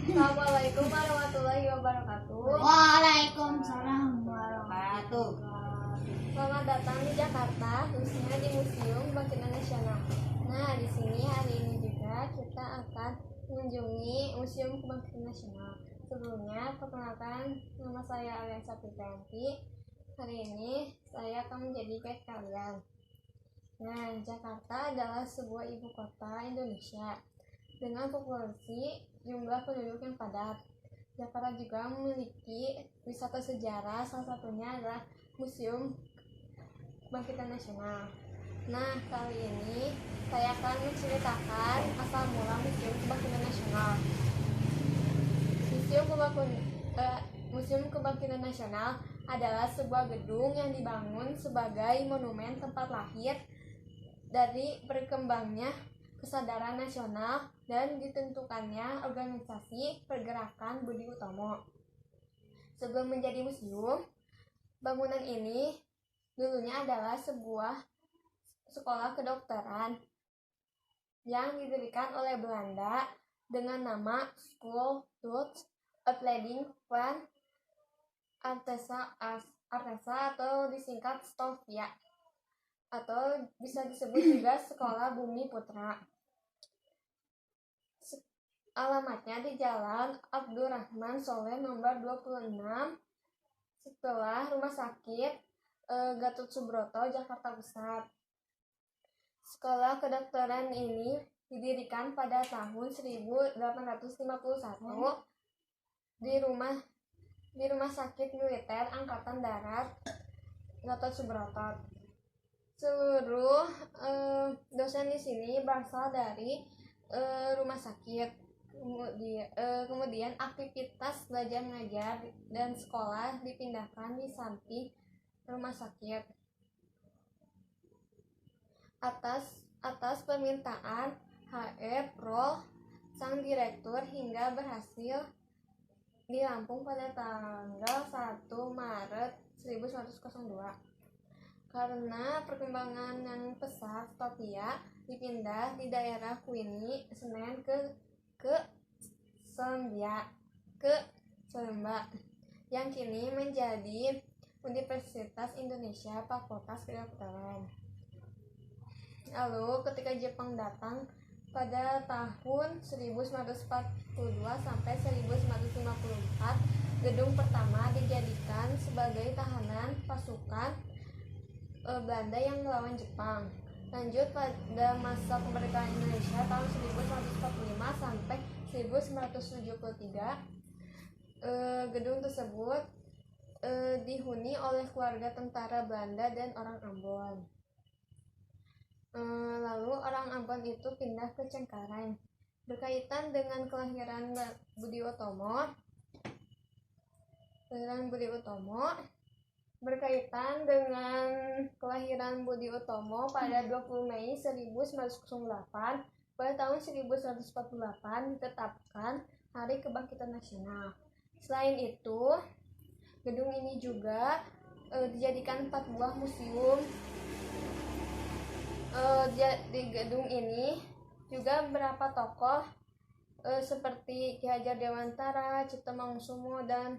Assalamualaikum warahmatullahi wabarakatuh. Waalaikumsalam warahmatullahi wabarakatuh. Selamat datang di Jakarta, khususnya di Museum Kebangkitan Nasional. Nah, di sini hari ini juga kita akan mengunjungi Museum Kebangkitan Nasional. Sebelumnya, perkenalkan, nama saya Aliansa Fitrianti. Hari ini saya akan menjadi guide kalian. Nah, Jakarta adalah sebuah ibu kota Indonesia dengan populasi jumlah penduduk yang padat. Jakarta juga memiliki wisata sejarah, salah satunya adalah Museum Kebangkitan Nasional. Nah, kali ini saya akan menceritakan asal mula Museum Kebangkitan Nasional. Museum Kebangkitan Nasional adalah sebuah gedung yang dibangun sebagai monumen tempat lahir dari berkembangnya kesadaran nasional dan ditentukannya organisasi pergerakan Budi Utomo. Sebelum menjadi museum, bangunan ini dulunya adalah sebuah sekolah kedokteran yang didirikan oleh Belanda dengan nama School Dutch Opleiding van Artesa atau disingkat Stovia, atau bisa disebut juga Sekolah Bumi Putra. Alamatnya di Jalan Abdurrahman Soleh nomor 26 setelah Rumah Sakit Gatot Subroto, Jakarta Pusat. Sekolah kedokteran ini didirikan pada tahun 1851 di Rumah Sakit Militer Angkatan Darat Gatot Subroto. Seluruh dosen di sini berasal dari rumah sakit. Kemudian aktivitas belajar mengajar dan sekolah dipindahkan di samping rumah sakit. Atas permintaan H.R. Roll, sang direktur, hingga berhasil dirampung pada tanggal 1 Maret 1902. Karena perkembangan yang pesat, Stovia dipindah di daerah Queenie, Senen ke Salemba, yang kini menjadi Universitas Indonesia Fakultas Kedokteran. Lalu ketika Jepang datang pada tahun 1942 sampai 1954, gedung pertama dijadikan sebagai tahanan pasukan Belanda yang melawan Jepang. Lanjut pada masa kemerdekaan Indonesia tahun 1945 sampai 1973, gedung tersebut dihuni oleh keluarga tentara Belanda dan orang Ambon. Lalu orang Ambon itu pindah ke Cengkareng. Berkaitan dengan kelahiran Budi Utomo, pada 20 Mei 1908, pada tahun 1948 ditetapkan Hari Kebangkitan Nasional. Selain itu, gedung ini juga dijadikan 4 buah museum. Di gedung ini juga beberapa tokoh seperti Ki Hajar Dewantara, Cipto Mangunkusumo, dan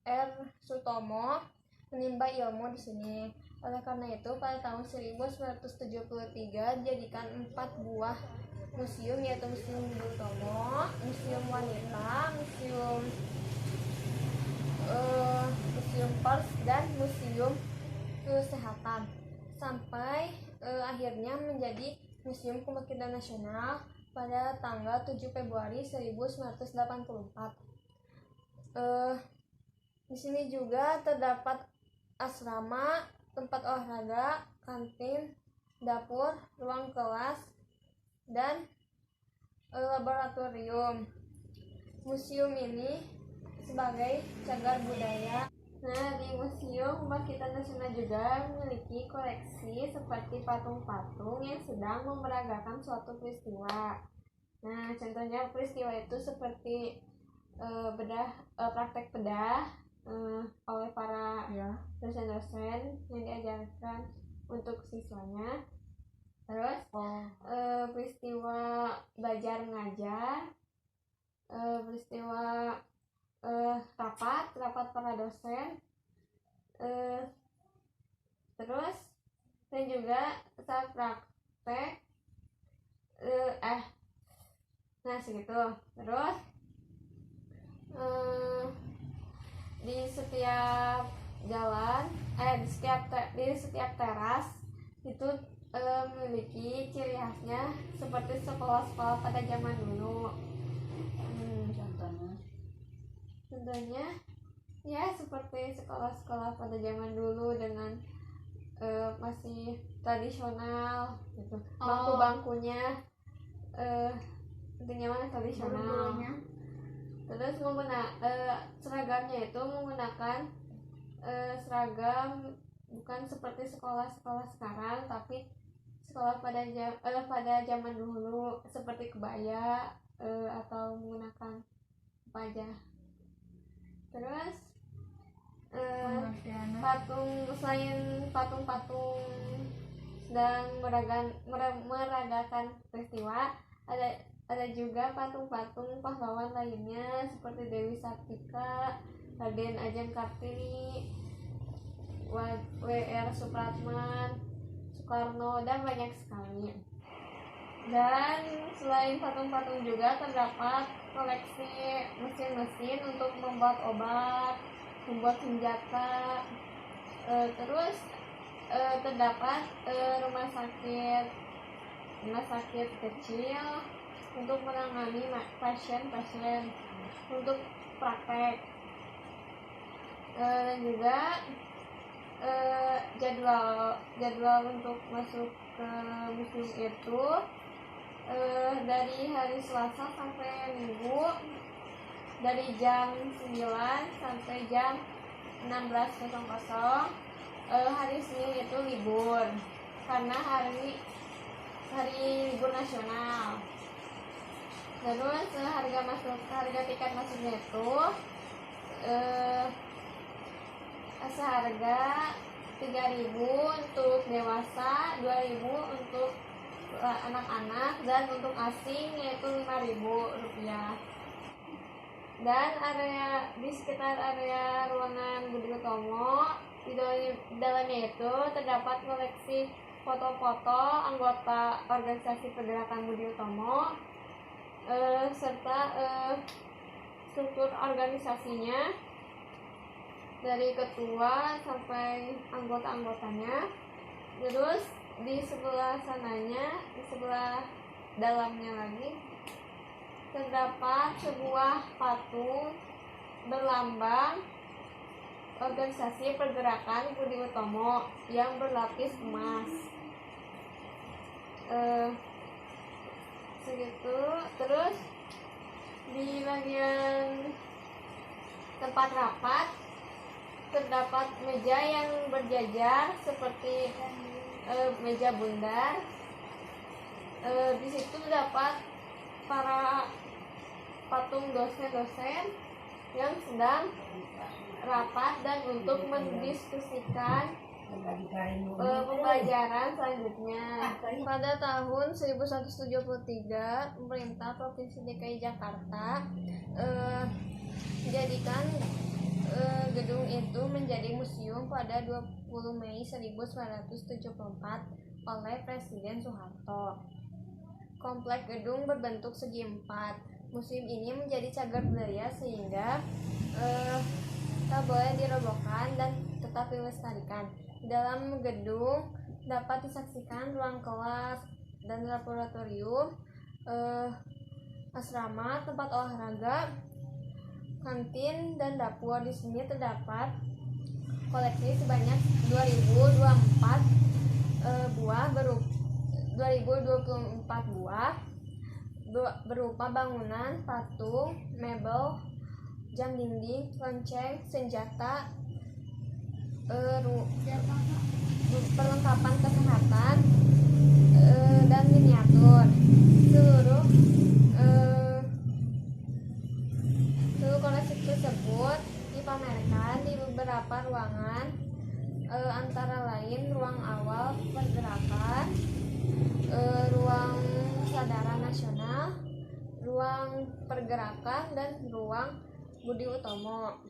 R. Sutomo menimba ilmu di sini. Oleh karena itu, pada tahun 1973 dijadikan 4 buah museum, yaitu Museum Budi Utomo, Museum Wanita, Museum Pers, dan Museum Kesehatan, sampai akhirnya menjadi Museum Kebangkitan Nasional pada tanggal 7 Februari 1984. Di sini juga terdapat asrama, tempat olahraga, kantin, dapur, ruang kelas, dan laboratorium. Museum ini sebagai cagar budaya. Nah, di Museum Kebangkitan Nasional juga memiliki koleksi seperti patung-patung yang sedang memeragakan suatu peristiwa. Nah, contohnya peristiwa itu seperti praktek bedah oleh para dosen-dosen yang diajarkan untuk siswanya. Terus peristiwa belajar mengajar, peristiwa rapat para dosen, terus dan juga saat praktek, nah segitu. Terus di setiap jalan, di setiap teras itu memiliki ciri khasnya seperti sekolah-sekolah pada zaman dulu. Contohnya ya seperti sekolah-sekolah pada zaman dulu dengan masih tradisional gitu. Bangku-bangkunya intinya mana tradisional. Terus seragamnya itu menggunakan seragam bukan seperti sekolah-sekolah sekarang, tapi sekolah pada zaman dulu seperti kebaya atau menggunakan apa aja. Terus selain patung-patung dan meragakan peristiwa, ada juga patung-patung pahlawan lainnya seperti Dewi Sartika, Raden Ajeng Kartini, W.R. Supratman, Soekarno, dan banyak sekali. Dan selain patung-patung juga terdapat koleksi mesin-mesin untuk membuat obat, membuat senjata. Terus terdapat rumah sakit kecil untuk menangani pasien-pasien untuk praktek. Dan juga jadwal untuk masuk ke museum itu dari hari Selasa sampai Minggu dari jam 9 sampai jam 16.00. Hari Senin itu libur karena hari libur nasional. Terus harga tiket masuknya itu seharga 3.000 untuk dewasa, 2.000 untuk anak-anak, dan untuk asing yaitu Rp5.000. Dan di sekitar area ruangan Budi Utomo di dalamnya itu terdapat koleksi foto-foto anggota organisasi pergerakan Budi Utomo serta struktur organisasinya dari ketua sampai anggota-anggotanya. Terus di sebelah sananya, di sebelah dalamnya lagi terdapat sebuah patung berlambang organisasi pergerakan Budi Utomo yang berlapis emas. Segitu. Terus di bagian tempat rapat terdapat meja yang berjajar seperti meja bundar. Di situ terdapat para patung dosen-dosen yang sedang rapat dan untuk mendiskusikan pembelajaran selanjutnya. Pada tahun 1173, pemerintah Provinsi DKI Jakarta menjadikan gedung itu menjadi museum pada 20 Mei 1974 oleh Presiden Soeharto. Komplek gedung berbentuk segi empat. Museum ini menjadi cagar budaya sehingga tak boleh dirobohkan dan tetap dilestarikan. Di dalam gedung dapat disaksikan ruang kelas dan laboratorium, asrama, tempat olahraga, kantin, dan dapur. Di sini terdapat koleksi sebanyak 2024 buah berupa bangunan, patung, mebel, jam dinding, lonceng, senjata, perlengkapan kesehatan, dan miniatur. Seluruh koleksi tersebut dipamerkan di beberapa ruangan, antara lain ruang awal pergerakan, ruang kesadaran nasional, ruang Pergerakan dan Ruang Budi Utomo.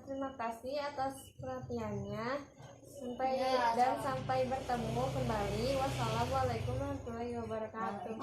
Terima kasih atas perhatiannya. Sampai bertemu kembali. Wassalamualaikum warahmatullahi wabarakatuh.